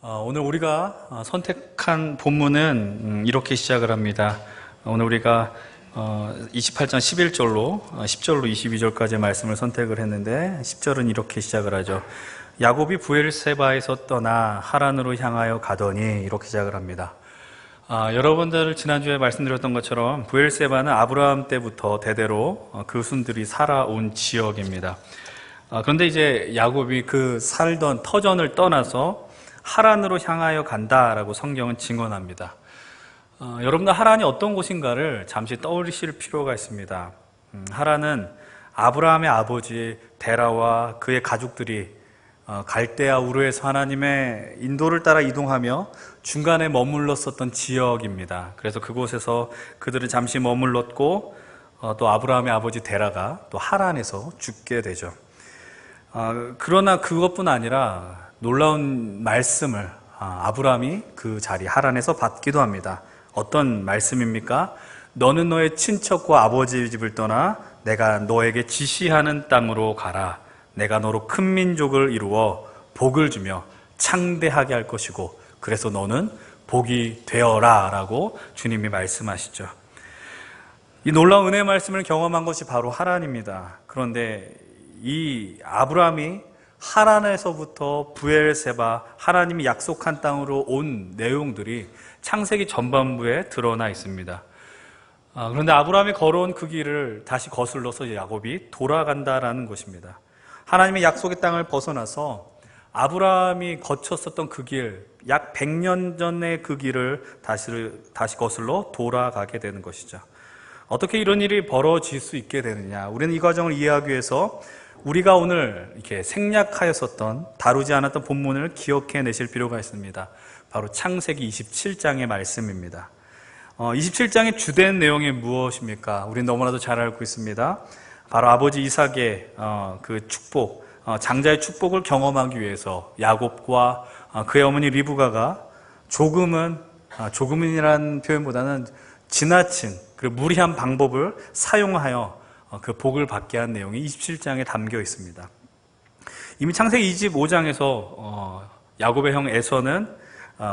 오늘 우리가 선택한 본문은 이렇게 시작을 합니다. 오늘 우리가 28장 11절로 10절로 22절까지의 말씀을 선택을 했는데 10절은 이렇게 시작을 하죠. 야곱이 브엘세바에서 떠나 하란으로 향하여 가더니 이렇게 시작을 합니다. 여러분들 지난주에 말씀드렸던 것처럼 브엘세바는 아브라함 때부터 대대로 그 순들이 살아온 지역입니다. 그런데 이제 야곱이 그 살던 터전을 떠나서 하란으로 향하여 간다라고 성경은 증언합니다. 여러분들 하란이 어떤 곳인가를 잠시 떠올리실 필요가 있습니다. 하란은 아브라함의 아버지 데라와 그의 가족들이 갈대아 우르에서 하나님의 인도를 따라 이동하며 중간에 머물렀었던 지역입니다. 그래서 그곳에서 그들은 잠시 머물렀고 또 아브라함의 아버지 데라가 또 하란에서 죽게 되죠. 그러나 그것뿐 아니라 놀라운 말씀을 아브라함이 그 자리 하란에서 받기도 합니다. 어떤 말씀입니까? 너는 너의 친척과 아버지 집을 떠나 내가 너에게 지시하는 땅으로 가라. 내가 너로 큰 민족을 이루어 복을 주며 창대하게 할 것이고 그래서 너는 복이 되어라 라고 주님이 말씀하시죠. 이 놀라운 은혜의 말씀을 경험한 것이 바로 하란입니다. 그런데 이 아브라함이 하란에서부터 브엘세바 하나님이 약속한 땅으로 온 내용들이 창세기 전반부에 드러나 있습니다. 그런데 아브라함이 걸어온 그 길을 다시 거슬러서 야곱이 돌아간다라는 것입니다. 하나님의 약속의 땅을 벗어나서 아브라함이 거쳤었던 그 길, 약 100년 전의 그 길을 다시 거슬러 돌아가게 되는 것이죠. 어떻게 이런 일이 벌어질 수 있게 되느냐? 우리는 이 과정을 이해하기 위해서 우리가 오늘 이렇게 생략하였었던 다루지 않았던 본문을 기억해 내실 필요가 있습니다. 바로 창세기 27장의 말씀입니다. 27장의 주된 내용이 무엇입니까? 우리는 너무나도 잘 알고 있습니다. 바로 아버지 이삭의 그 축복, 장자의 축복을 경험하기 위해서 야곱과 그의 어머니 리브가가 조금은이라는 표현보다는 지나친 그리고 무리한 방법을 사용하여 그 복을 받게 한 내용이 27장에 담겨 있습니다. 이미 창세기 25장에서 야곱의 형 에서는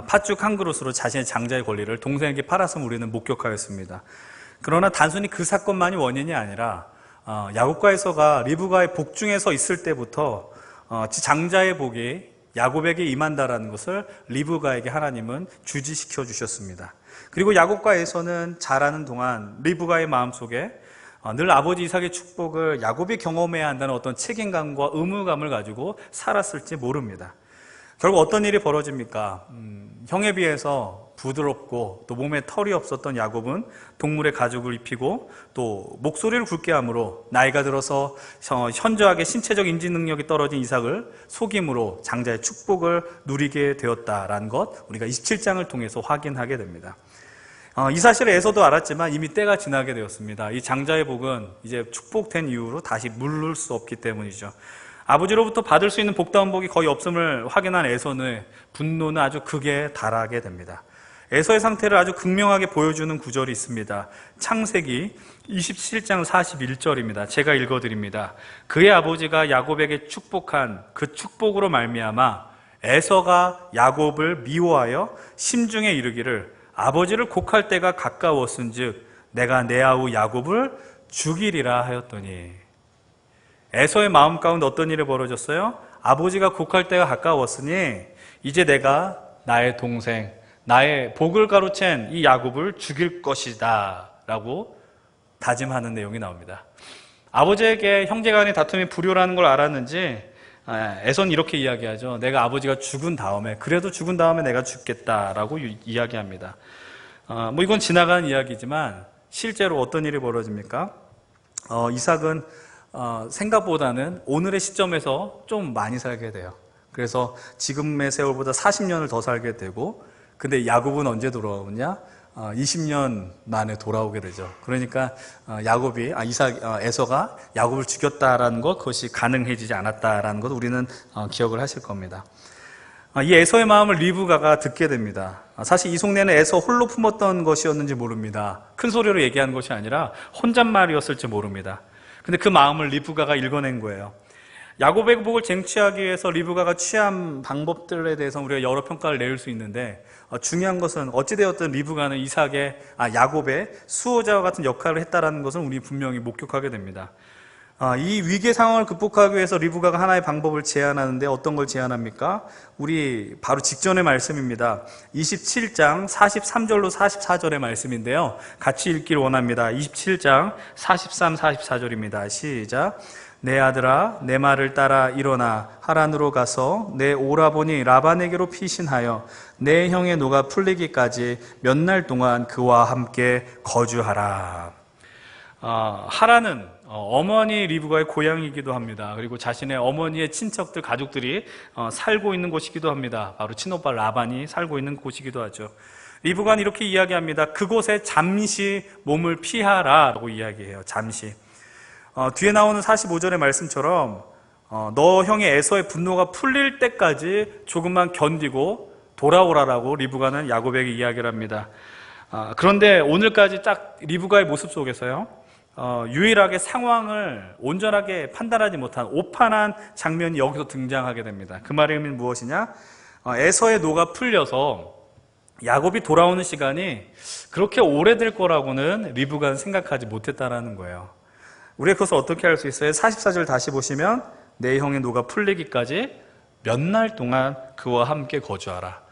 팥죽 한 그릇으로 자신의 장자의 권리를 동생에게 팔아서 우리는 목격하였습니다. 그러나 단순히 그 사건만이 원인이 아니라 야곱과 에서가 리브가의 복중에 서 있을 때부터 장자의 복이 야곱에게 임한다라는 것을 리브가에게 하나님은 주지시켜 주셨습니다. 그리고 야곱과 에서는 자라는 동안 리브가의 마음속에 늘 아버지 이삭의 축복을 야곱이 경험해야 한다는 어떤 책임감과 의무감을 가지고 살았을지 모릅니다. 결국 어떤 일이 벌어집니까? 형에 비해서 부드럽고 또 몸에 털이 없었던 야곱은 동물의 가죽을 입히고 또 목소리를 굵게 함으로 나이가 들어서 현저하게 신체적 인지 능력이 떨어진 이삭을 속임으로 장자의 축복을 누리게 되었다라는 것 우리가 27장을 통해서 확인하게 됩니다. 이 사실을 에서도 알았지만 이미 때가 지나게 되었습니다. 이 장자의 복은 이제 축복된 이후로 다시 물를 수 없기 때문이죠. 아버지로부터 받을 수 있는 복다운 복이 거의 없음을 확인한 에서는 분노는 아주 극에 달하게 됩니다. 에서의 상태를 아주 극명하게 보여주는 구절이 있습니다. 창세기 27장 41절입니다. 제가 읽어드립니다. 그의 아버지가 야곱에게 축복한 그 축복으로 말미암아 에서가 야곱을 미워하여 심중에 이르기를 아버지를 곡할 때가 가까웠은즉 내가 내 아우 야곱을 죽이리라 하였더니 에서의 마음 가운데 어떤 일이 벌어졌어요? 아버지가 곡할 때가 가까웠으니 이제 내가 나의 동생 나의 복을 가로챈 이 야곱을 죽일 것이다 라고 다짐하는 내용이 나옵니다. 아버지에게 형제간의 다툼이 불효라는 걸 알았는지 에서는 이렇게 이야기하죠. 내가 아버지가 그래도 죽은 다음에 내가 죽겠다라고 이야기합니다. 이건 지나간 이야기지만 실제로 어떤 일이 벌어집니까? 이삭은 생각보다는 오늘의 시점에서 좀 많이 살게 돼요. 그래서 지금의 세월보다 40년을 더 살게 되고 근데 야곱은 언제 돌아오냐? 20년 만에 돌아오게 되죠. 그러니까 에서가 야곱을 죽였다라는 것, 그것이 가능해지지 않았다라는 것 우리는 기억을 하실 겁니다. 이 에서의 마음을 리브가가 듣게 됩니다. 사실 이 속내는 에서 홀로 품었던 것이었는지 모릅니다. 큰 소리로 얘기한 것이 아니라 혼잣말이었을지 모릅니다. 근데 그 마음을 리브가가 읽어낸 거예요. 야곱의 복을 쟁취하기 위해서 리브가가 취한 방법들에 대해서 우리가 여러 평가를 내릴 수 있는데, 중요한 것은 어찌되었든 리브가는 야곱의 수호자와 같은 역할을 했다라는 것을 우리 분명히 목격하게 됩니다. 이 위기의 상황을 극복하기 위해서 리브가가 하나의 방법을 제안하는데 어떤 걸 제안합니까? 우리 바로 직전의 말씀입니다. 27장 43절로 44절의 말씀인데요. 같이 읽기를 원합니다. 27장 43, 44절입니다. 시작. 내 아들아, 내 말을 따라 일어나 하란으로 가서 내 오라버니 라반에게로 피신하여 내 형의 노가 풀리기까지 몇 날 동안 그와 함께 거주하라. 하란은 어머니 리브가의 고향이기도 합니다. 그리고 자신의 어머니의 친척들, 가족들이 살고 있는 곳이기도 합니다. 바로 친오빠 라반이 살고 있는 곳이기도 하죠. 리브가는 이렇게 이야기합니다. 그곳에 잠시 몸을 피하라라고 이야기해요. 잠시. 뒤에 나오는 45절의 말씀처럼 너 형의 에서의 분노가 풀릴 때까지 조금만 견디고 돌아오라라고 리브가는 야곱에게 이야기를 합니다. 그런데 오늘까지 딱 리브가의 모습 속에서요, 유일하게 상황을 온전하게 판단하지 못한 오판한 장면이 여기서 등장하게 됩니다. 그 말의 의미는 무엇이냐? 에서의 노가 풀려서 야곱이 돌아오는 시간이 그렇게 오래될 거라고는 리브가는 생각하지 못했다라는 거예요. 우리가 그것을 어떻게 할 수 있어요? 44절 다시 보시면 내 형의 노가 풀리기까지 몇 날 동안 그와 함께 거주하라.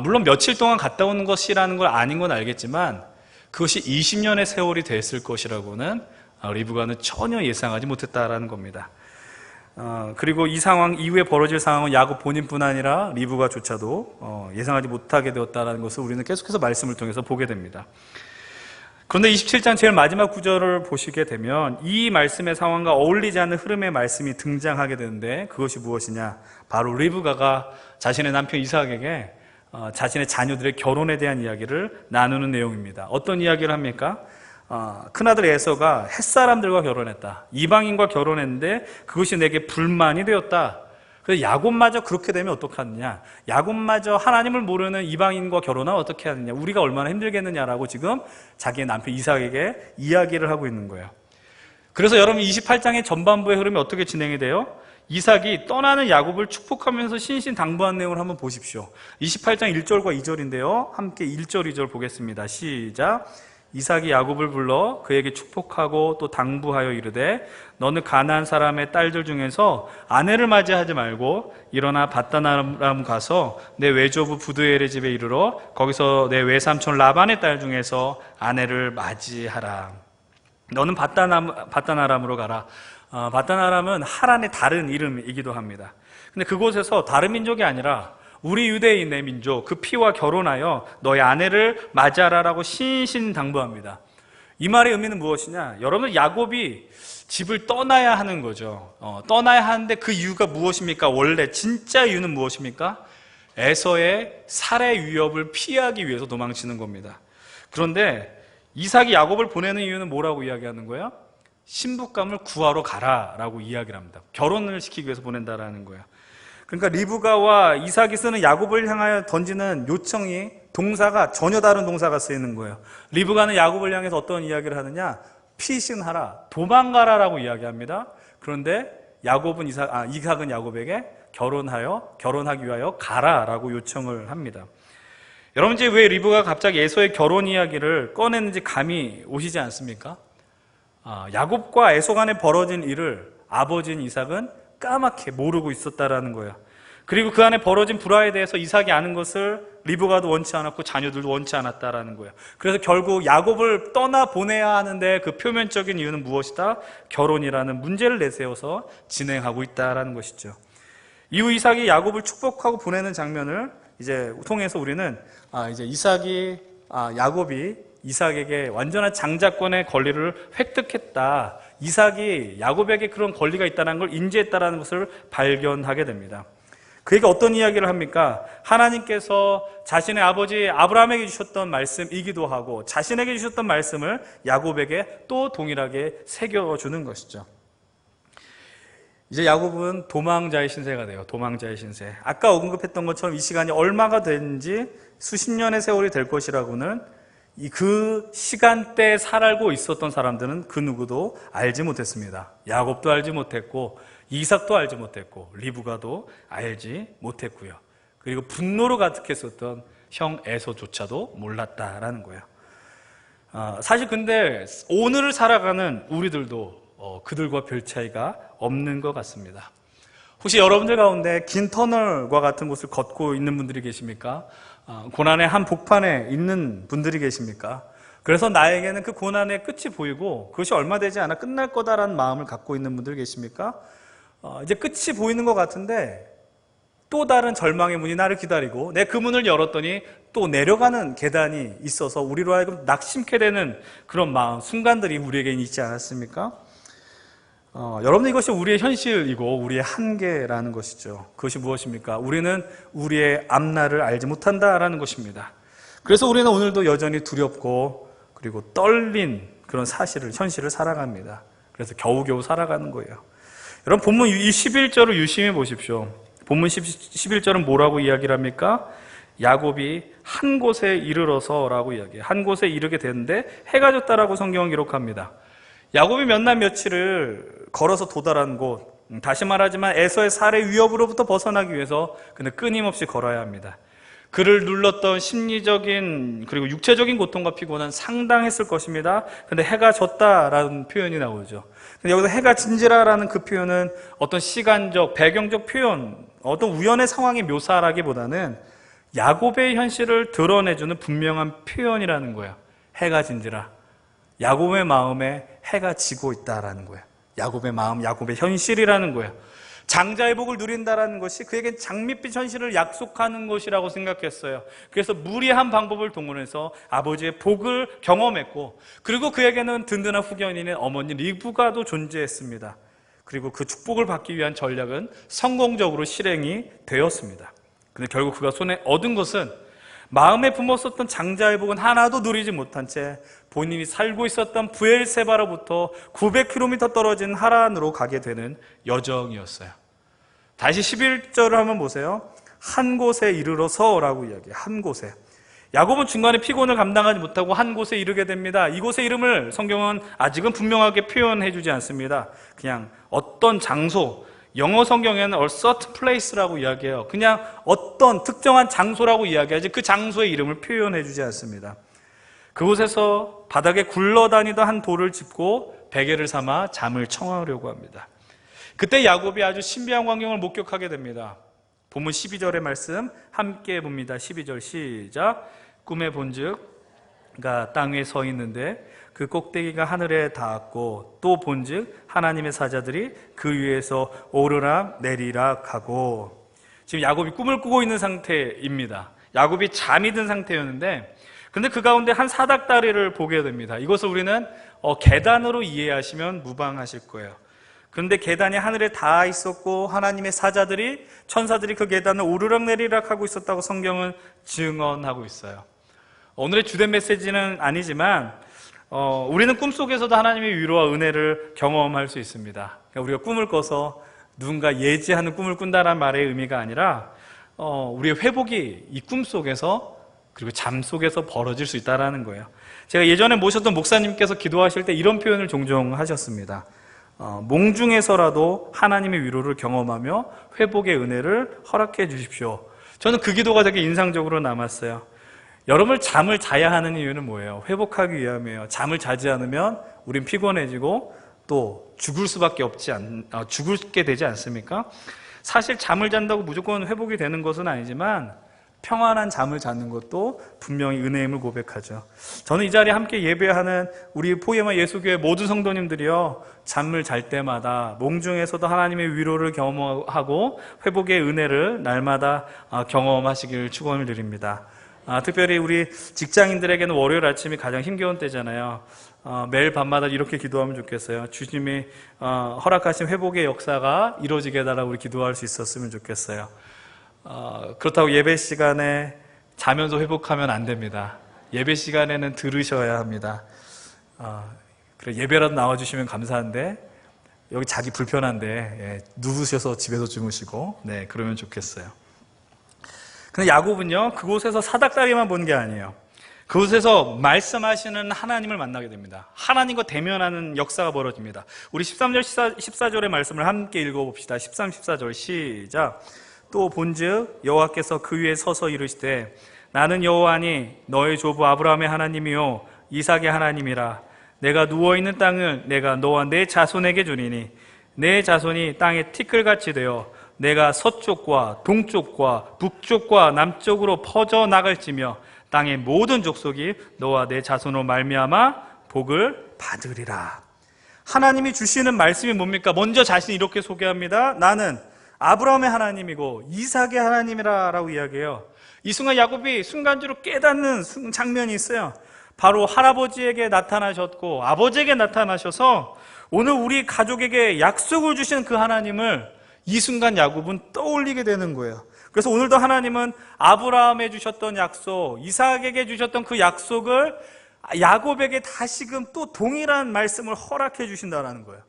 물론 며칠 동안 갔다 오는 것이라는 걸 아닌 건 알겠지만 그것이 20년의 세월이 됐을 것이라고는 리브가는 전혀 예상하지 못했다라는 겁니다. 그리고 이 상황 이후에 벌어질 상황은 야곱 본인뿐 아니라 리브가조차도 예상하지 못하게 되었다는 것을 우리는 계속해서 말씀을 통해서 보게 됩니다. 그런데 27장 제일 마지막 구절을 보시게 되면 이 말씀의 상황과 어울리지 않는 흐름의 말씀이 등장하게 되는데, 그것이 무엇이냐? 바로 리브가가 자신의 남편 이삭에게 자신의 자녀들의 결혼에 대한 이야기를 나누는 내용입니다. 어떤 이야기를 합니까? 큰아들 에서가 햇사람들과 결혼했다. 이방인과 결혼했는데 그것이 내게 불만이 되었다. 그래서 야곱마저 그렇게 되면 어떡하느냐? 야곱마저 하나님을 모르는 이방인과 결혼하면 어떻게 하느냐? 우리가 얼마나 힘들겠느냐라고 지금 자기의 남편 이삭에게 이야기를 하고 있는 거예요. 그래서 여러분 28장의 전반부의 흐름이 어떻게 진행이 돼요? 이삭이 떠나는 야곱을 축복하면서 신신당부한 내용을 한번 보십시오. 28장 1절과 2절인데요. 함께 1절, 2절 보겠습니다. 시작. 이삭이 야곱을 불러 그에게 축복하고 또 당부하여 이르되 너는 가나안 사람의 딸들 중에서 아내를 맞이하지 말고 일어나 밧단아람 가서 내 외조부 부두엘의 집에 이르러 거기서 내 외삼촌 라반의 딸 중에서 아내를 맞이하라. 너는 밧단아람으로 가라. 밧단아람은 하란의 다른 이름이기도 합니다. 근데 그곳에서 다른 민족이 아니라 우리 유대인의 민족, 그 피와 결혼하여 너의 아내를 맞이하라라고 신신당부합니다. 이 말의 의미는 무엇이냐? 여러분, 야곱이 집을 떠나야 하는 거죠. 떠나야 하는데 그 이유가 무엇입니까? 원래 진짜 이유는 무엇입니까? 에서의 살해 위협을 피하기 위해서 도망치는 겁니다. 그런데 이삭이 야곱을 보내는 이유는 뭐라고 이야기하는 거예요? 신부감을 구하러 가라라고 이야기를 합니다. 결혼을 시키기 위해서 보낸다라는 거예요. 그러니까 리브가와 이삭이 쓰는 야곱을 향하여 던지는 요청이 동사가 전혀 다른 동사가 쓰이는 거예요. 리브가는 야곱을 향해서 어떤 이야기를 하느냐? 피신하라, 도망가라라고 이야기합니다. 그런데 이삭은 야곱에게 결혼하기 위하여 가라라고 요청을 합니다. 여러분, 이제 왜 리브가가 갑자기 에서의 결혼 이야기를 꺼냈는지 감이 오시지 않습니까? 야곱과 에서 간에 벌어진 일을 아버지인 이삭은 까맣게 모르고 있었다라는 거예요. 그리고 그 안에 벌어진 불화에 대해서 이삭이 아는 것을 리브가도 원치 않았고 자녀들도 원치 않았다라는 거예요. 그래서 결국 야곱을 떠나보내야 하는데 그 표면적인 이유는 무엇이다? 결혼이라는 문제를 내세워서 진행하고 있다라는 것이죠. 이후 이삭이 야곱을 축복하고 보내는 장면을 이제 통해서 우리는 야곱이 이삭에게 완전한 장자권의 권리를 획득했다. 이삭이 야곱에게 그런 권리가 있다는 걸 인지했다는 것을 발견하게 됩니다. 그에게 어떤 이야기를 합니까? 하나님께서 자신의 아버지 아브라함에게 주셨던 말씀이기도 하고 자신에게 주셨던 말씀을 야곱에게 또 동일하게 새겨주는 것이죠. 이제 야곱은 도망자의 신세가 돼요. 도망자의 신세. 아까 언급했던 것처럼 이 시간이 얼마가 된지 수십 년의 세월이 될 것이라고는 그 시간대에 살고 있었던 사람들은 그 누구도 알지 못했습니다. 야곱도 알지 못했고 이삭도 알지 못했고 리브가도 알지 못했고요. 그리고 분노로 가득했었던 형 에서조차도 몰랐다라는 거예요. 사실 근데 오늘을 살아가는 우리들도 그들과 별 차이가 없는 것 같습니다. 혹시 여러분들 가운데 긴 터널과 같은 곳을 걷고 있는 분들이 계십니까? 고난의 한 복판에 있는 분들이 계십니까? 그래서 나에게는 그 고난의 끝이 보이고 그것이 얼마 되지 않아 끝날 거다라는 마음을 갖고 있는 분들 계십니까? 이제 끝이 보이는 것 같은데 또 다른 절망의 문이 나를 기다리고 내 그 문을 열었더니 또 내려가는 계단이 있어서 우리로 하여금 낙심케 되는 그런 마음, 순간들이 우리에게 있지 않았습니까? 여러분, 이것이 우리의 현실이고 우리의 한계라는 것이죠. 그것이 무엇입니까? 우리는 우리의 앞날을 알지 못한다라는 것입니다. 그래서 우리는 오늘도 여전히 두렵고 그리고 떨린 그런 현실을 살아갑니다. 그래서 겨우겨우 살아가는 거예요. 여러분, 본문 11절을 유심히 보십시오. 본문 11절은 뭐라고 이야기를 합니까? 야곱이 한 곳에 이르러서라고 이야기해요. 한 곳에 이르게 됐는데 해가 졌다라고 성경은 기록합니다. 야곱이 몇 날 며칠을 걸어서 도달한 곳, 다시 말하지만 에서의 살해 위협으로부터 벗어나기 위해서 그는 끊임없이 걸어야 합니다. 그를 눌렀던 심리적인 그리고 육체적인 고통과 피곤은 상당했을 것입니다. 근데 해가 졌다라는 표현이 나오죠. 근데 여기서 해가 진지라라는 그 표현은 어떤 시간적, 배경적 표현, 어떤 우연의 상황의 묘사라기보다는 야곱의 현실을 드러내주는 분명한 표현이라는 거예요. 해가 진지라. 야곱의 마음에 해가 지고 있다라는 거예요. 야곱의 마음, 야곱의 현실이라는 거예요. 장자의 복을 누린다라는 것이 그에겐 장밋빛 현실을 약속하는 것이라고 생각했어요. 그래서 무리한 방법을 동원해서 아버지의 복을 경험했고, 그리고 그에게는 든든한 후견인인 어머니 리브가도 존재했습니다. 그리고 그 축복을 받기 위한 전략은 성공적으로 실행이 되었습니다. 근데 결국 그가 손에 얻은 것은 마음에 품었었던 장자의 복은 하나도 누리지 못한 채 본인이 살고 있었던 부엘세바로부터 900km 떨어진 하란으로 가게 되는 여정이었어요. 다시 11절을 한번 보세요. 한 곳에 이르러서라고 이야기해요. 한 곳에. 야곱은 중간에 피곤을 감당하지 못하고 한 곳에 이르게 됩니다. 이곳의 이름을 성경은 아직은 분명하게 표현해 주지 않습니다. 그냥 어떤 장소, 영어 성경에는 a certain place라고 이야기해요. 그냥 어떤 특정한 장소라고 이야기하지 그 장소의 이름을 표현해 주지 않습니다. 그곳에서 바닥에 굴러다니던 한 돌을 짚고 베개를 삼아 잠을 청하려고 합니다. 그때 야곱이 아주 신비한 광경을 목격하게 됩니다. 본문 12절의 말씀 함께 봅니다. 12절 시작. 꿈에 본즉 그가 땅 위에 서 있는데 그 꼭대기가 하늘에 닿았고 또 본즉 하나님의 사자들이 그 위에서 오르락 내리락 하고. 지금 야곱이 꿈을 꾸고 있는 상태입니다. 야곱이 잠이 든 상태였는데 근데 그 가운데 한 사닥다리를 보게 됩니다. 이것을 우리는 계단으로 이해하시면 무방하실 거예요. 그런데 계단이 하늘에 닿아 있었고 하나님의 사자들이, 천사들이 그 계단을 오르락내리락 하고 있었다고 성경은 증언하고 있어요. 오늘의 주된 메시지는 아니지만 우리는 꿈속에서도 하나님의 위로와 은혜를 경험할 수 있습니다. 그러니까 우리가 꿈을 꿔서 누군가 예지하는 꿈을 꾼다는 말의 의미가 아니라 우리의 회복이 이 꿈속에서 그리고 잠 속에서 벌어질 수 있다는 거예요. 제가 예전에 모셨던 목사님께서 기도하실 때 이런 표현을 종종 하셨습니다. 몽중에서라도 하나님의 위로를 경험하며 회복의 은혜를 허락해 주십시오. 저는 그 기도가 되게 인상적으로 남았어요. 여러분, 잠을 자야 하는 이유는 뭐예요? 회복하기 위함이에요. 잠을 자지 않으면 우린 피곤해지고 또 죽게 되지 않습니까? 사실 잠을 잔다고 무조건 회복이 되는 것은 아니지만 평안한 잠을 자는 것도 분명히 은혜임을 고백하죠. 저는 이 자리에 함께 예배하는 우리 포에마 예수교회 모든 성도님들이요, 잠을 잘 때마다 몽중에서도 하나님의 위로를 경험하고 회복의 은혜를 날마다 경험하시길 축원을 드립니다. 특별히 우리 직장인들에게는 월요일 아침이 가장 힘겨운 때잖아요. 매일 밤마다 이렇게 기도하면 좋겠어요. 주님이 허락하신 회복의 역사가 이루어지게 해달라고 우리 기도할 수 있었으면 좋겠어요. 그렇다고 예배 시간에 자면서 회복하면 안 됩니다. 예배 시간에는 들으셔야 합니다. 그래, 예배라도 나와주시면 감사한데 여기 자기 불편한데 누우셔서 집에서 주무시고 그러면 좋겠어요. 근데 야곱은요, 그곳에서 사닥다리만 본 게 아니에요. 그곳에서 말씀하시는 하나님을 만나게 됩니다. 하나님과 대면하는 역사가 벌어집니다. 우리 13절, 14절의 말씀을 함께 읽어봅시다. 13, 14절 시작. 또 본즉 여호와께서 그 위에 서서 이르시되 나는 여호와니 너의 조부 아브라함의 하나님이요 이삭의 하나님이라. 내가 누워있는 땅을 내가 너와 내 자손에게 주리니 내 자손이 땅에 티끌같이 되어 내가 서쪽과 동쪽과 북쪽과 남쪽으로 퍼져 나갈지며 땅의 모든 족속이 너와 내 자손으로 말미암아 복을 받으리라. 하나님이 주시는 말씀이 뭡니까? 먼저 자신이 이렇게 소개합니다. 나는 아브라함의 하나님이고 이삭의 하나님이라 라고 이야기해요. 이 순간 야곱이 순간적으로 깨닫는 장면이 있어요. 바로 할아버지에게 나타나셨고 아버지에게 나타나셔서 오늘 우리 가족에게 약속을 주신 그 하나님을 이 순간 야곱은 떠올리게 되는 거예요. 그래서 오늘도 하나님은 아브라함에 주셨던 약속, 이삭에게 주셨던 그 약속을 야곱에게 다시금 또 동일한 말씀을 허락해 주신다는 거예요.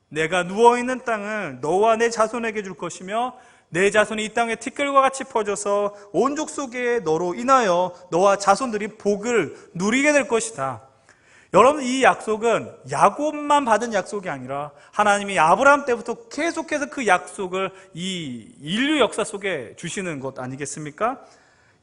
내가 누워있는 땅을 너와 내 자손에게 줄 것이며 내 자손이 이 땅에 티끌과 같이 퍼져서 온 족속에 너로 인하여 너와 자손들이 복을 누리게 될 것이다. 여러분, 이 약속은 야곱만 받은 약속이 아니라 하나님이 아브라함 때부터 계속해서 그 약속을 이 인류 역사 속에 주시는 것 아니겠습니까?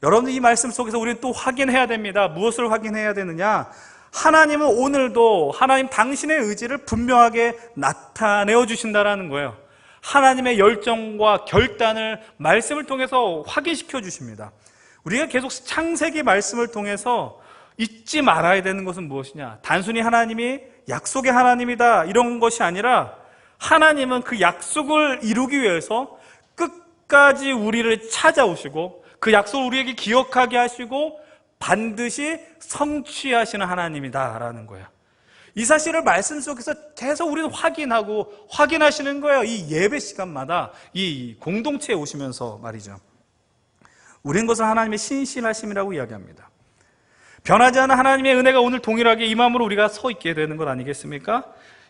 여러분, 이 말씀 속에서 우리는 또 확인해야 됩니다. 무엇을 확인해야 되느냐? 하나님은 오늘도 하나님 당신의 의지를 분명하게 나타내어 주신다라는 거예요. 하나님의 열정과 결단을 말씀을 통해서 확인시켜 주십니다. 우리가 계속 창세기 말씀을 통해서 잊지 말아야 되는 것은 무엇이냐? 단순히 하나님이 약속의 하나님이다 이런 것이 아니라 하나님은 그 약속을 이루기 위해서 끝까지 우리를 찾아오시고 그 약속을 우리에게 기억하게 하시고 반드시 성취하시는 하나님이다라는 거예요. 이 사실을 말씀 속에서 계속 우리는 확인하고 확인하시는 거예요. 이 예배 시간마다 이 공동체에 오시면서 말이죠. 우리는 그것을 하나님의 신실하심이라고 이야기합니다. 변하지 않은 하나님의 은혜가 오늘 동일하게 이 마음으로 우리가 서 있게 되는 것 아니겠습니까?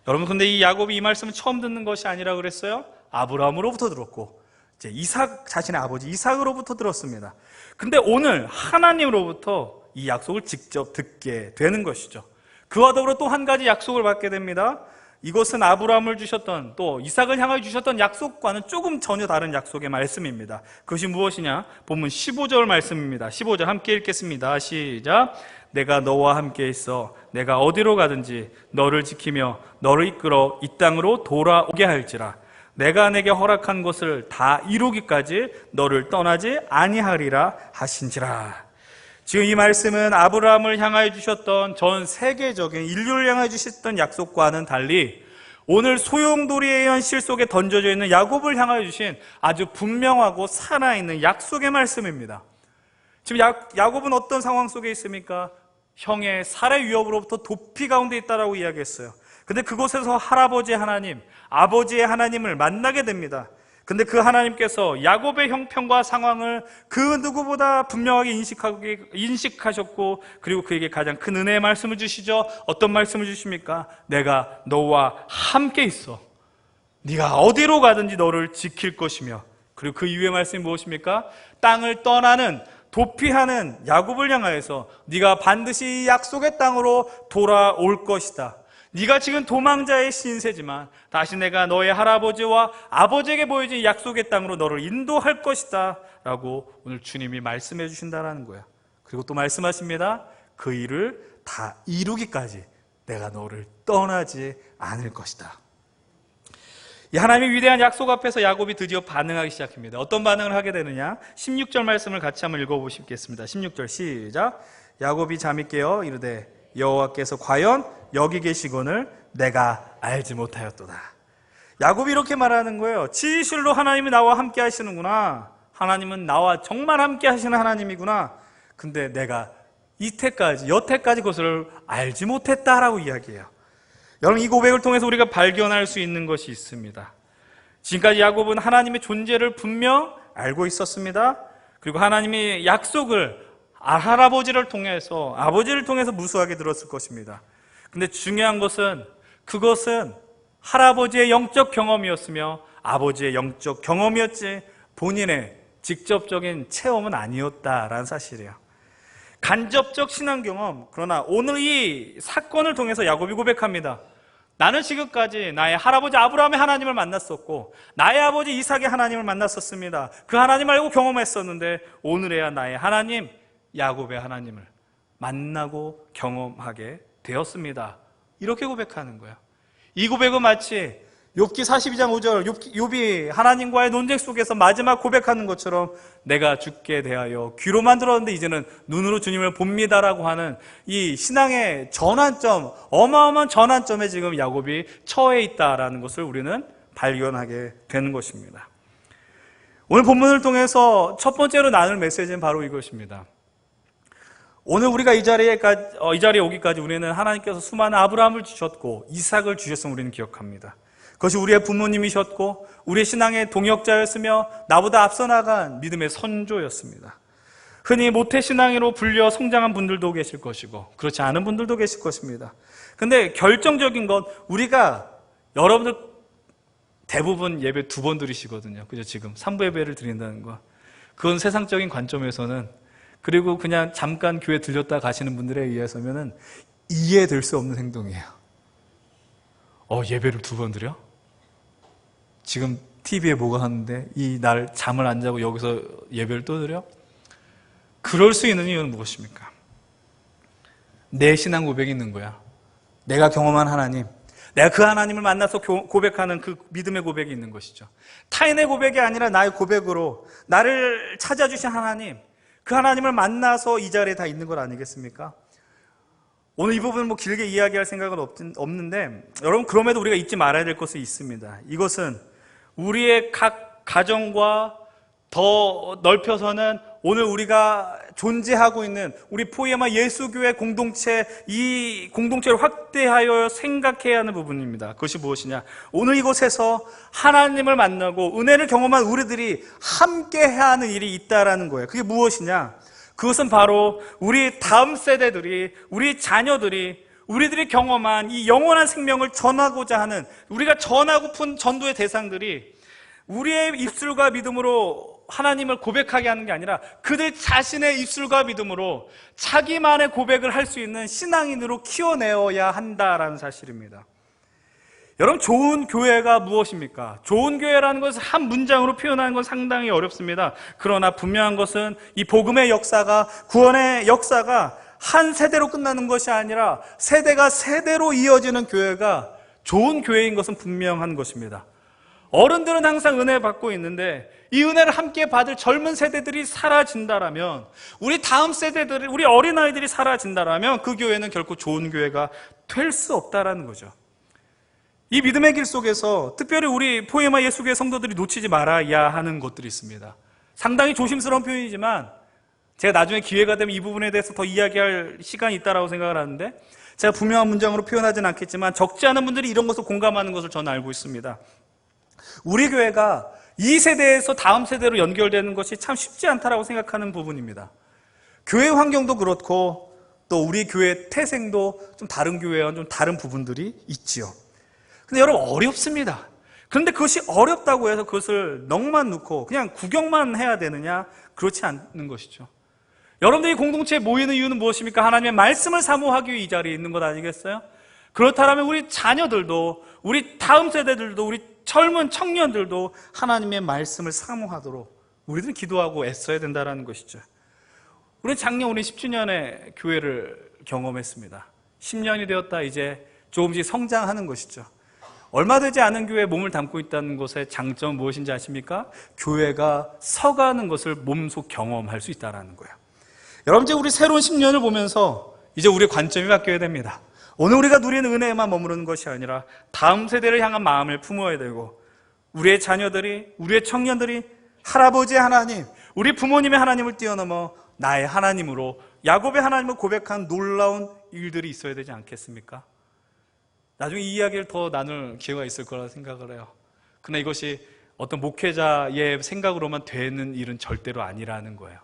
여러분, 근데 이 야곱이 이 말씀을 처음 듣는 것이 아니라 그랬어요. 아브라함으로부터 들었고 이제 이삭, 자신의 아버지 이삭으로부터 들었습니다. 근데 오늘 하나님으로부터 이 약속을 직접 듣게 되는 것이죠. 그와 더불어 또 한 가지 약속을 받게 됩니다. 이것은 아브라함을 주셨던 또 이삭을 향하여 주셨던 약속과는 조금 전혀 다른 약속의 말씀입니다. 그것이 무엇이냐? 본문 15절 말씀입니다. 15절 함께 읽겠습니다. 시작. 내가 너와 함께 있어 내가 어디로 가든지 너를 지키며 너를 이끌어 이 땅으로 돌아오게 할지라. 내가 내게 허락한 것을 다 이루기까지 너를 떠나지 아니하리라 하신지라. 지금 이 말씀은 아브라함을 향하여 주셨던 전 세계적인 인류를 향하여 주셨던 약속과는 달리 오늘 소용돌이의 현실 속에 던져져 있는 야곱을 향하여 주신 아주 분명하고 살아있는 약속의 말씀입니다. 지금 야곱은 어떤 상황 속에 있습니까? 형의 살해 위협으로부터 도피 가운데 있다라고 이야기했어요. 근데 그곳에서 할아버지의 하나님, 아버지의 하나님을 만나게 됩니다. 근데 그 하나님께서 야곱의 형편과 상황을 그 누구보다 분명하게 인식하셨고 그리고 그에게 가장 큰 은혜의 말씀을 주시죠. 어떤 말씀을 주십니까? 내가 너와 함께 있어. 네가 어디로 가든지 너를 지킬 것이며 그리고 그 이후의 말씀이 무엇입니까? 땅을 떠나는 도피하는 야곱을 향하여서 네가 반드시 약속의 땅으로 돌아올 것이다. 네가 지금 도망자의 신세지만 다시 내가 너의 할아버지와 아버지에게 보여진 약속의 땅으로 너를 인도할 것이다 라고 오늘 주님이 말씀해 주신다는 거예요. 그리고 또 말씀하십니다. 그 일을 다 이루기까지 내가 너를 떠나지 않을 것이다. 이 하나님의 위대한 약속 앞에서 야곱이 드디어 반응하기 시작합니다. 어떤 반응을 하게 되느냐? 16절 말씀을 같이 한번 읽어보시겠습니다. 16절 시작. 야곱이 잠이 깨어 이르되 여호와께서 과연 여기 계시거늘 내가 알지 못하였도다. 야곱이 이렇게 말하는 거예요. 진실로 하나님이 나와 함께 하시는구나. 하나님은 나와 정말 함께 하시는 하나님이구나. 근데 내가 여태까지 그것을 알지 못했다라고 이야기해요. 여러분, 이 고백을 통해서 우리가 발견할 수 있는 것이 있습니다. 지금까지 야곱은 하나님의 존재를 분명 알고 있었습니다. 그리고 하나님의 약속을 아버지를 통해서 무수하게 들었을 것입니다. 근데 중요한 것은 그것은 할아버지의 영적 경험이었으며 아버지의 영적 경험이었지 본인의 직접적인 체험은 아니었다라는 사실이에요. 간접적 신앙 경험. 그러나 오늘 이 사건을 통해서 야곱이 고백합니다. 나는 지금까지 나의 할아버지 아브라함의 하나님을 만났었고 나의 아버지 이삭의 하나님을 만났었습니다. 그 하나님 알고 경험했었는데 오늘에야 나의 하나님 야곱의 하나님을 만나고 경험하게 되었습니다. 이렇게 고백하는 거예요. 이 고백은 마치 욥기 42장 5절 욥이 하나님과의 논쟁 속에서 마지막 고백하는 것처럼 내가 주께 대하여 귀로만 들었는데 이제는 눈으로 주님을 봅니다라고 하는 이 신앙의 전환점, 어마어마한 전환점에 지금 야곱이 처해 있다라는 것을 우리는 발견하게 되는 것입니다. 오늘 본문을 통해서 첫 번째로 나눌 메시지는 바로 이것입니다. 오늘 우리가 이 자리에 오기까지 우리는 하나님께서 수많은 아브라함을 주셨고 이삭을 주셨음을 우리는 기억합니다. 그것이 우리의 부모님이셨고 우리의 신앙의 동역자였으며 나보다 앞서 나간 믿음의 선조였습니다. 흔히 모태신앙으로 불려 성장한 분들도 계실 것이고 그렇지 않은 분들도 계실 것입니다. 근데 결정적인 건 우리가 여러분들 대부분 예배 2번 드리시거든요. 그죠? 지금 3부 예배를 드린다는 거. 그건 세상적인 관점에서는 그리고 그냥 잠깐 교회 들렸다 가시는 분들에 의해서는 이해될 수 없는 행동이에요. 예배를 2번 드려? 지금 TV에 뭐가 하는데 이 날 잠을 안 자고 여기서 예배를 또 드려? 그럴 수 있는 이유는 무엇입니까? 내 신앙 고백이 있는 거야. 내가 경험한 하나님, 내가 그 하나님을 만나서 고백하는 그 믿음의 고백이 있는 것이죠. 타인의 고백이 아니라 나의 고백으로 나를 찾아주신 하나님, 그 하나님을 만나서 이 자리에 다 있는 것 아니겠습니까? 오늘 이 부분을 길게 이야기할 생각은 없는데 여러분 그럼에도 우리가 잊지 말아야 될 것이 있습니다. 이것은 우리의 각 가정과 더 넓혀서는 오늘 우리가 존재하고 있는 우리 포에마 예수교회 공동체, 이 공동체를 확대하여 생각해야 하는 부분입니다. 그것이 무엇이냐? 오늘 이곳에서 하나님을 만나고 은혜를 경험한 우리들이 함께 해야 하는 일이 있다라는 거예요. 그게 무엇이냐? 그것은 바로 우리 다음 세대들이, 우리 자녀들이, 우리들이 경험한 이 영원한 생명을 전하고자 하는, 우리가 전하고픈 전도의 대상들이 우리의 입술과 믿음으로 하나님을 고백하게 하는 게 아니라 그들 자신의 입술과 믿음으로 자기만의 고백을 할 수 있는 신앙인으로 키워내어야 한다라는 사실입니다. 여러분, 좋은 교회가 무엇입니까? 좋은 교회라는 것을 한 문장으로 표현하는 건 상당히 어렵습니다. 그러나 분명한 것은 이 복음의 역사가, 구원의 역사가 한 세대로 끝나는 것이 아니라 세대가 세대로 이어지는 교회가 좋은 교회인 것은 분명한 것입니다. 어른들은 항상 은혜 받고 있는데 이 은혜를 함께 받을 젊은 세대들이 사라진다라면, 우리 다음 세대들이, 우리 어린아이들이 사라진다라면 그 교회는 결코 좋은 교회가 될 수 없다라는 거죠. 이 믿음의 길 속에서 특별히 우리 포에마 예수교회 성도들이 놓치지 말아야 하는 것들이 있습니다. 상당히 조심스러운 표현이지만 제가 나중에 기회가 되면 이 부분에 대해서 더 이야기할 시간이 있다라고 생각을 하는데, 제가 분명한 문장으로 표현하진 않겠지만 적지 않은 분들이 이런 것을 공감하는 것을 저는 알고 있습니다. 우리 교회가 이 세대에서 다음 세대로 연결되는 것이 참 쉽지 않다라고 생각하는 부분입니다. 교회 환경도 그렇고 또 우리 교회 태생도 좀 다른 교회와 좀 다른 부분들이 있지요. 근데 여러분, 어렵습니다. 그런데 그것이 어렵다고 해서 그것을 넋만 놓고 그냥 구경만 해야 되느냐? 그렇지 않는 것이죠. 여러분들이 공동체에 모이는 이유는 무엇입니까? 하나님의 말씀을 사모하기 위해 이 자리에 있는 것 아니겠어요? 그렇다면 우리 자녀들도, 우리 다음 세대들도, 우리 젊은 청년들도 하나님의 말씀을 사모하도록 우리들은 기도하고 애써야 된다는 것이죠. 우리 작년 우리 10주년의 교회를 경험했습니다. 10년이 되었다 이제 조금씩 성장하는 것이죠. 얼마 되지 않은 교회에 몸을 담고 있다는 것의 장점은 무엇인지 아십니까? 교회가 서가는 것을 몸소 경험할 수 있다는 거예요. 여러분, 이제 우리 새로운 10년을 보면서 이제 우리의 관점이 바뀌어야 됩니다. 오늘 우리가 누리는 은혜에만 머무르는 것이 아니라 다음 세대를 향한 마음을 품어야 되고, 우리의 자녀들이, 우리의 청년들이 할아버지의 하나님, 우리 부모님의 하나님을 뛰어넘어 나의 하나님으로, 야곱의 하나님을 고백한 놀라운 일들이 있어야 되지 않겠습니까? 나중에 이 이야기를 더 나눌 기회가 있을 거라 생각을 해요. 그러나 이것이 어떤 목회자의 생각으로만 되는 일은 절대로 아니라는 거예요.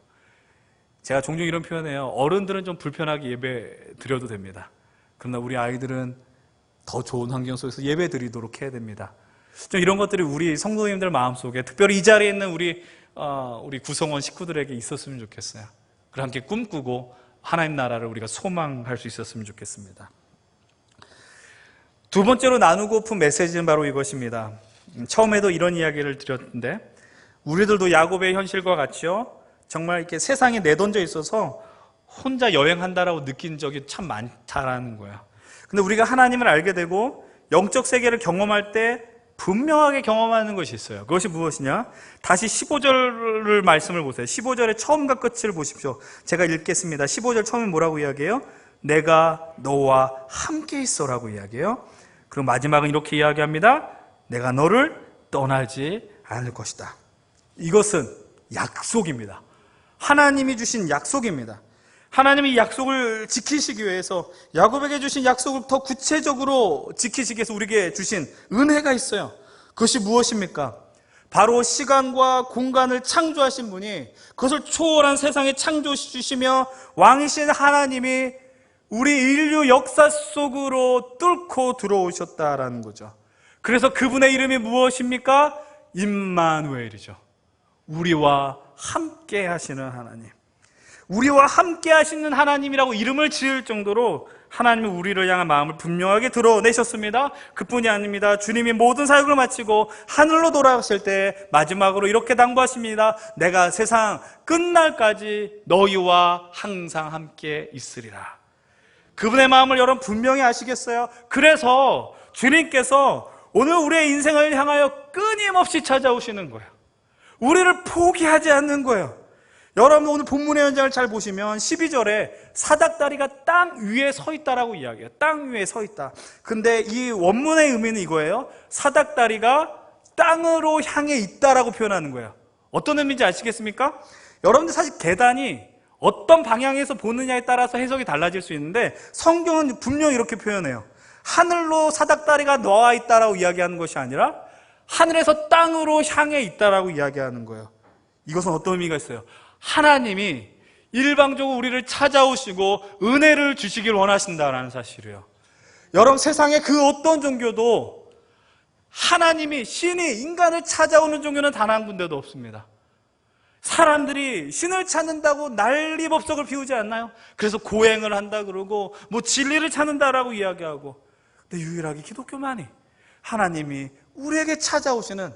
제가 종종 이런 표현해요. 어른들은 좀 불편하게 예배 드려도 됩니다. 그러나 우리 아이들은 더 좋은 환경 속에서 예배 드리도록 해야 됩니다. 좀 이런 것들이 우리 성도님들 마음속에, 특별히 이 자리에 있는 우리 구성원 식구들에게 있었으면 좋겠어요. 그리고 함께 꿈꾸고 하나님 나라를 우리가 소망할 수 있었으면 좋겠습니다. 두 번째로 나누고픈 메시지는 바로 이것입니다. 처음에도 이런 이야기를 드렸는데 우리들도 야곱의 현실과 같이요, 정말 이렇게 세상에 내던져 있어서 혼자 여행한다라고 느낀 적이 참 많다라는 거예요. 근데 우리가 하나님을 알게 되고 영적 세계를 경험할 때 분명하게 경험하는 것이 있어요. 그것이 무엇이냐? 다시 15절 말씀을 보세요. 15절의 처음과 끝을 보십시오. 제가 읽겠습니다. 15절 처음에 뭐라고 이야기해요? 내가 너와 함께 있어라고 이야기해요. 그리고 마지막은 이렇게 이야기합니다. 내가 너를 떠나지 않을 것이다. 이것은 약속입니다. 하나님이 주신 약속입니다. 하나님이 약속을 지키시기 위해서, 야곱에게 주신 약속을 더 구체적으로 지키시기 위해서 우리에게 주신 은혜가 있어요. 그것이 무엇입니까? 바로 시간과 공간을 창조하신 분이, 그것을 초월한 세상에 창조해 주시며 왕이신 하나님이 우리 인류 역사 속으로 뚫고 들어오셨다라는 거죠. 그래서 그분의 이름이 무엇입니까? 임마누엘이죠. 우리와 함께 하시는 하나님. 우리와 함께 하시는 하나님이라고 이름을 지을 정도로 하나님은 우리를 향한 마음을 분명하게 드러내셨습니다. 그뿐이 아닙니다. 주님이 모든 사역을 마치고 하늘로 돌아가실 때 마지막으로 이렇게 당부하십니다. 내가 세상 끝날까지 너희와 항상 함께 있으리라. 그분의 마음을 여러분 분명히 아시겠어요? 그래서 주님께서 오늘 우리의 인생을 향하여 끊임없이 찾아오시는 거예요. 우리를 포기하지 않는 거예요. 여러분 오늘 본문의 현장을 잘 보시면 12절에 사닥다리가 땅 위에 서 있다라고 이야기해요. 땅 위에 서 있다. 근데 이 원문의 의미는 이거예요. 사닥다리가 땅으로 향해 있다라고 표현하는 거예요. 어떤 의미인지 아시겠습니까? 여러분들 사실 계단이 어떤 방향에서 보느냐에 따라서 해석이 달라질 수 있는데 성경은 분명히 이렇게 표현해요. 하늘로 사닥다리가 놓아 있다라고 이야기하는 것이 아니라 하늘에서 땅으로 향해 있다라고 이야기하는 거예요. 이것은 어떤 의미가 있어요? 하나님이 일방적으로 우리를 찾아오시고 은혜를 주시길 원하신다라는 사실이에요. 여러분 세상에 그 어떤 종교도 하나님이, 신이 인간을 찾아오는 종교는 단 한 군데도 없습니다. 사람들이 신을 찾는다고 난리법석을 피우지 않나요? 그래서 고행을 한다 그러고 뭐 진리를 찾는다라고 이야기하고, 근데 유일하게 기독교만이 하나님이 우리에게 찾아오시는,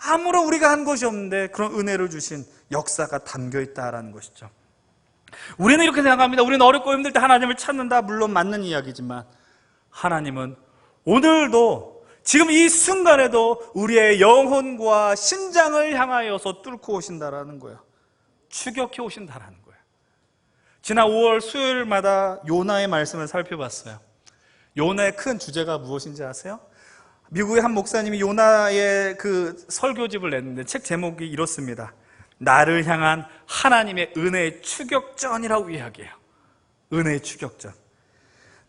아무런 우리가 한 것이 없는데 그런 은혜를 주신 역사가 담겨있다라는 것이죠. 우리는 이렇게 생각합니다. 우리는 어렵고 힘들 때 하나님을 찾는다. 물론 맞는 이야기지만 하나님은 오늘도 지금 이 순간에도 우리의 영혼과 심장을 향하여서 뚫고 오신다라는 거예요. 추격해 오신다라는 거예요. 지난 5월 수요일마다 요나의 말씀을 살펴봤어요. 요나의 큰 주제가 무엇인지 아세요? 미국의 한 목사님이 요나의 그 설교집을 냈는데 책 제목이 이렇습니다. 나를 향한 하나님의 은혜의 추격전이라고 이야기해요. 은혜의 추격전.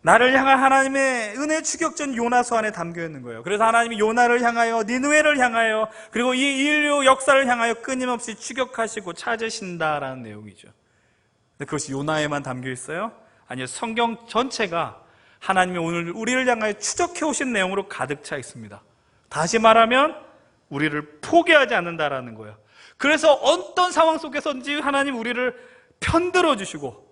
나를 향한 하나님의 은혜의 추격전 요나서 안에 담겨 있는 거예요. 그래서 하나님이 요나를 향하여, 니느웨를 향하여, 그리고 이 인류 역사를 향하여 끊임없이 추격하시고 찾으신다라는 내용이죠. 근데 그것이 요나에만 담겨 있어요? 아니요, 성경 전체가 하나님이 오늘 우리를 향하여 추적해 오신 내용으로 가득 차 있습니다. 다시 말하면 우리를 포기하지 않는다라는 거예요. 그래서 어떤 상황 속에서든지 하나님 우리를 편들어 주시고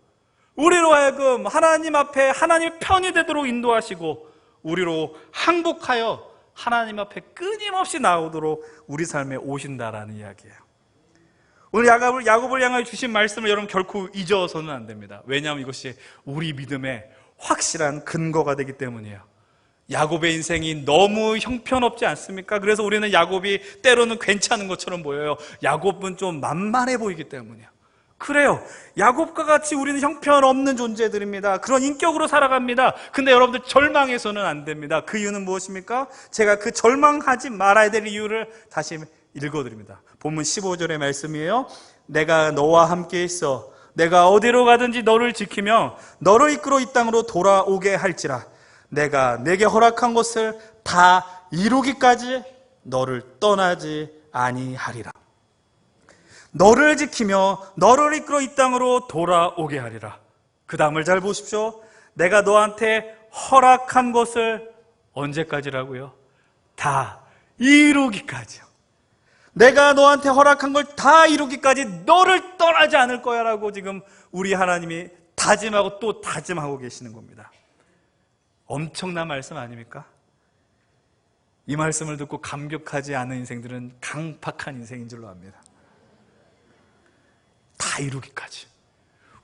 우리로 하여금 하나님 앞에 하나님 편이 되도록 인도하시고 우리로 항복하여 하나님 앞에 끊임없이 나오도록 우리 삶에 오신다라는 이야기예요. 오늘 야곱을 향하여 주신 말씀을 여러분 결코 잊어서는 안 됩니다. 왜냐하면 이것이 우리 믿음의 확실한 근거가 되기 때문이에요. 야곱의 인생이 너무 형편없지 않습니까? 그래서 우리는 야곱이 때로는 괜찮은 것처럼 보여요. 야곱은 좀 만만해 보이기 때문이에요. 그래요. 야곱과 같이 우리는 형편없는 존재들입니다. 그런 인격으로 살아갑니다. 근데 여러분들 절망해서는 안 됩니다. 그 이유는 무엇입니까? 제가 그 절망하지 말아야 될 이유를 다시 읽어드립니다. 본문 15절의 말씀이에요. 내가 너와 함께 있어 내가 어디로 가든지 너를 지키며 너를 이끌어 이 땅으로 돌아오게 할지라. 내가 내게 허락한 것을 다 이루기까지 너를 떠나지 아니하리라. 너를 지키며 너를 이끌어 이 땅으로 돌아오게 하리라. 그 다음을 잘 보십시오. 내가 너한테 허락한 것을 언제까지라고요? 다 이루기까지요. 내가 너한테 허락한 걸 다 이루기까지 너를 떠나지 않을 거야 라고 지금 우리 하나님이 다짐하고 또 다짐하고 계시는 겁니다. 엄청난 말씀 아닙니까? 이 말씀을 듣고 감격하지 않은 인생들은 강팍한 인생인 줄로 압니다. 다 이루기까지.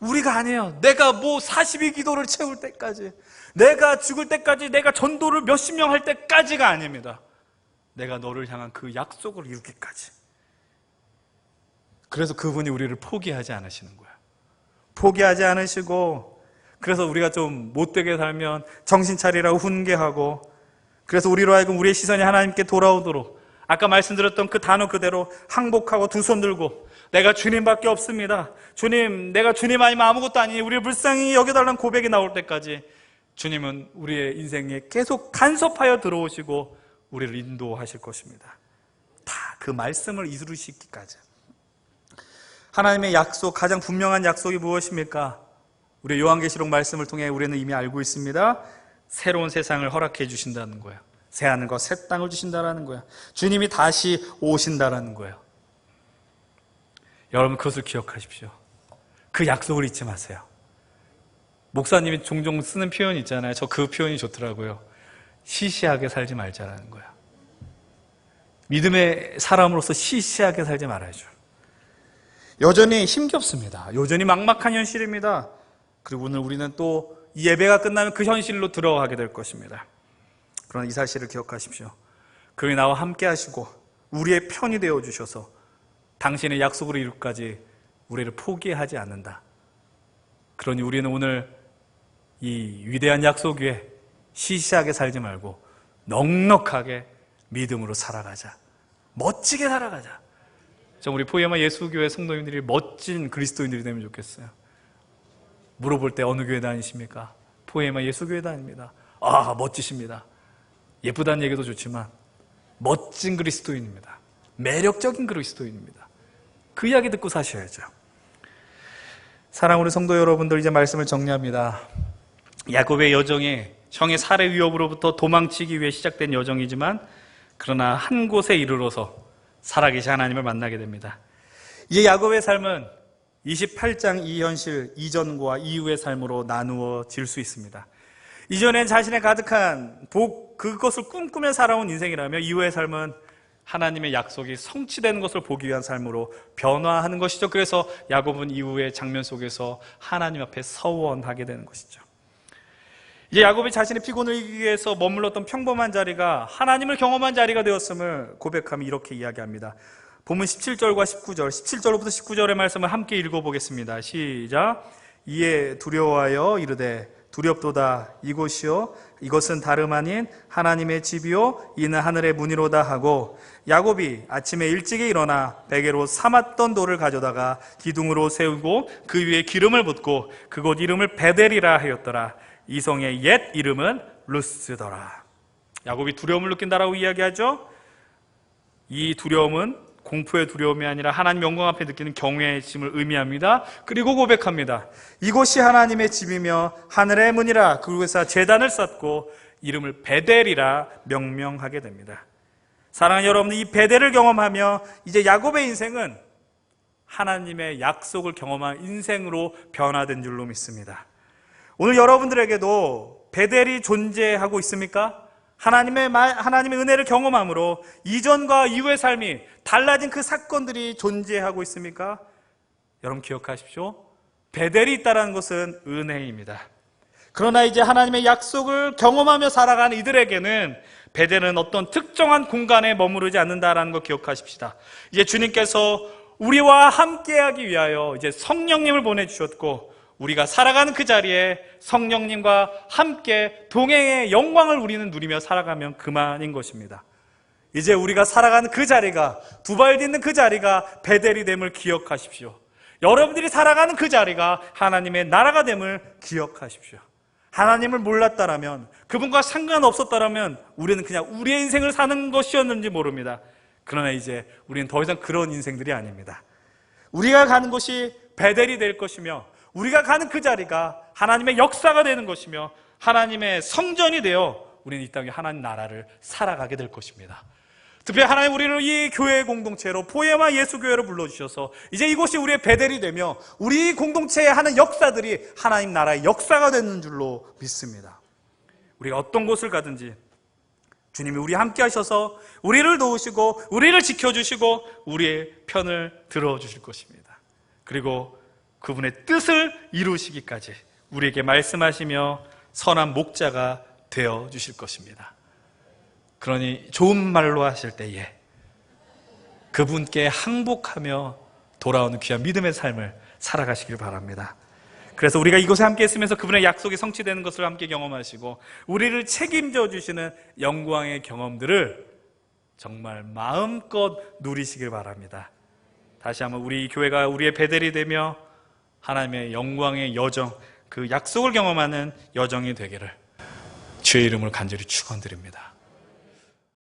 우리가 아니에요. 내가 40일 기도를 채울 때까지, 내가 죽을 때까지, 내가 전도를 몇십 명 할 때까지가 아닙니다. 내가 너를 향한 그 약속을 이루기까지. 그래서 그분이 우리를 포기하지 않으시는 거예요. 포기하지 않으시고, 그래서 우리가 좀 못되게 살면 정신 차리라고 훈계하고, 그래서 우리로 하여금 우리의 시선이 하나님께 돌아오도록, 아까 말씀드렸던 그 단어 그대로 항복하고 두 손 들고, 내가 주님밖에 없습니다. 주님, 내가 주님 아니면 아무것도 아니니 우리를 불쌍히 여겨달라는 고백이 나올 때까지 주님은 우리의 인생에 계속 간섭하여 들어오시고 우리를 인도하실 것입니다. 다 그 말씀을 이루시기까지. 하나님의 약속, 가장 분명한 약속이 무엇입니까? 우리 요한계시록 말씀을 통해 우리는 이미 알고 있습니다. 새로운 세상을 허락해 주신다는 거예요. 새 하늘과 새 땅을 주신다는 거예요. 주님이 다시 오신다는 거예요. 여러분, 그것을 기억하십시오. 그 약속을 잊지 마세요. 목사님이 종종 쓰는 표현이 있잖아요. 저 그 표현이 좋더라고요. 시시하게 살지 말자라는 거예요. 믿음의 사람으로서 시시하게 살지 말아야죠. 여전히 힘겹습니다. 여전히 막막한 현실입니다. 그리고 오늘 우리는 또 이 예배가 끝나면 그 현실로 들어가게 될 것입니다. 그러나 이 사실을 기억하십시오. 그분이 나와 함께 하시고 우리의 편이 되어 주셔서 당신의 약속을 이루기까지 우리를 포기하지 않는다. 그러니 우리는 오늘 이 위대한 약속 위에 시시하게 살지 말고 넉넉하게 믿음으로 살아가자. 멋지게 살아가자. 우리 포에마 예수교회 성도님들이 멋진 그리스도인들이 되면 좋겠어요. 물어볼 때 어느 교회 다니십니까? 포에마 예수교회 다닙니다. 아, 멋지십니다. 예쁘다는 얘기도 좋지만 멋진 그리스도인입니다. 매력적인 그리스도인입니다. 그 이야기 듣고 사셔야죠. 사랑하는 성도 여러분들, 이제 말씀을 정리합니다. 야곱의 여정이 형의 살해 위협으로부터 도망치기 위해 시작된 여정이지만 그러나 한 곳에 이르러서 살아계신 하나님을 만나게 됩니다. 이제 야곱의 삶은 28장 이 현실 이전과 이후의 삶으로 나누어질 수 있습니다. 이전엔 자신의 가득한 복, 그것을 꿈꾸며 살아온 인생이라며 이후의 삶은 하나님의 약속이 성취되는 것을 보기 위한 삶으로 변화하는 것이죠. 그래서 야곱은 이후의 장면 속에서 하나님 앞에 서원하게 되는 것이죠. 이제 야곱이 자신의 피곤을 이기기 위해서 머물렀던 평범한 자리가 하나님을 경험한 자리가 되었음을 고백하며 이렇게 이야기합니다. 본문 17절과 19절, 17절부터 19절의 말씀을 함께 읽어보겠습니다. 시작. 이에 두려워하여 이르되 두렵도다. 이곳이요 이것은 다름 아닌 하나님의 집이요 이는 하늘의 문이로다 하고, 야곱이 아침에 일찍이 일어나 베개로 삼았던 돌을 가져다가 기둥으로 세우고 그 위에 기름을 붓고 그곳 이름을 베델이라 하였더라. 이 성의 옛 이름은 루스더라. 야곱이 두려움을 느낀다라고 이야기하죠. 이 두려움은 공포의 두려움이 아니라 하나님 영광 앞에 느끼는 경외의 심을 의미합니다. 그리고 고백합니다. 이곳이 하나님의 집이며 하늘의 문이라. 그곳에서 제단을 쌓고 이름을 베델이라 명명하게 됩니다. 사랑하는 여러분, 이 베델을 경험하며 이제 야곱의 인생은 하나님의 약속을 경험한 인생으로 변화된 줄로 믿습니다. 오늘 여러분들에게도 베델이 존재하고 있습니까? 하나님의 은혜를 경험함으로 이전과 이후의 삶이 달라진 그 사건들이 존재하고 있습니까? 여러분 기억하십시오. 베델이 있다는 것은 은혜입니다. 그러나 이제 하나님의 약속을 경험하며 살아가는 이들에게는 베델은 어떤 특정한 공간에 머무르지 않는다는 것 기억하십시다. 이제 주님께서 우리와 함께하기 위하여 이제 성령님을 보내주셨고, 우리가 살아가는 그 자리에 성령님과 함께 동행의 영광을 우리는 누리며 살아가면 그만인 것입니다. 이제 우리가 살아가는 그 자리가, 두 발 딛는 그 자리가 베델이 됨을 기억하십시오. 여러분들이 살아가는 그 자리가 하나님의 나라가 됨을 기억하십시오. 하나님을 몰랐다라면, 그분과 상관없었다라면 우리는 그냥 우리의 인생을 사는 것이었는지 모릅니다. 그러나 이제 우리는 더 이상 그런 인생들이 아닙니다. 우리가 가는 곳이 베델이 될 것이며, 우리가 가는 그 자리가 하나님의 역사가 되는 것이며 하나님의 성전이 되어 우리는 이 땅에 하나님 나라를 살아가게 될 것입니다. 특별히 하나님 우리를 이 교회 공동체로 포에마 예수교회로 불러주셔서 이제 이곳이 우리의 베델이 되며 우리 공동체에 하는 역사들이 하나님 나라의 역사가 되는 줄로 믿습니다. 우리가 어떤 곳을 가든지 주님이 우리 함께 하셔서 우리를 도우시고 우리를 지켜주시고 우리의 편을 들어주실 것입니다. 그리고 그분의 뜻을 이루시기까지 우리에게 말씀하시며 선한 목자가 되어주실 것입니다. 그러니 좋은 말로 하실 때에 그분께 항복하며 돌아오는 귀한 믿음의 삶을 살아가시길 바랍니다. 그래서 우리가 이곳에 함께 있으면서 그분의 약속이 성취되는 것을 함께 경험하시고 우리를 책임져 주시는 영광의 경험들을 정말 마음껏 누리시길 바랍니다. 다시 한번 우리 교회가 우리의 베델이 되며 하나님의 영광의 여정, 그 약속을 경험하는 여정이 되기를 주의 이름으로 간절히 축원드립니다.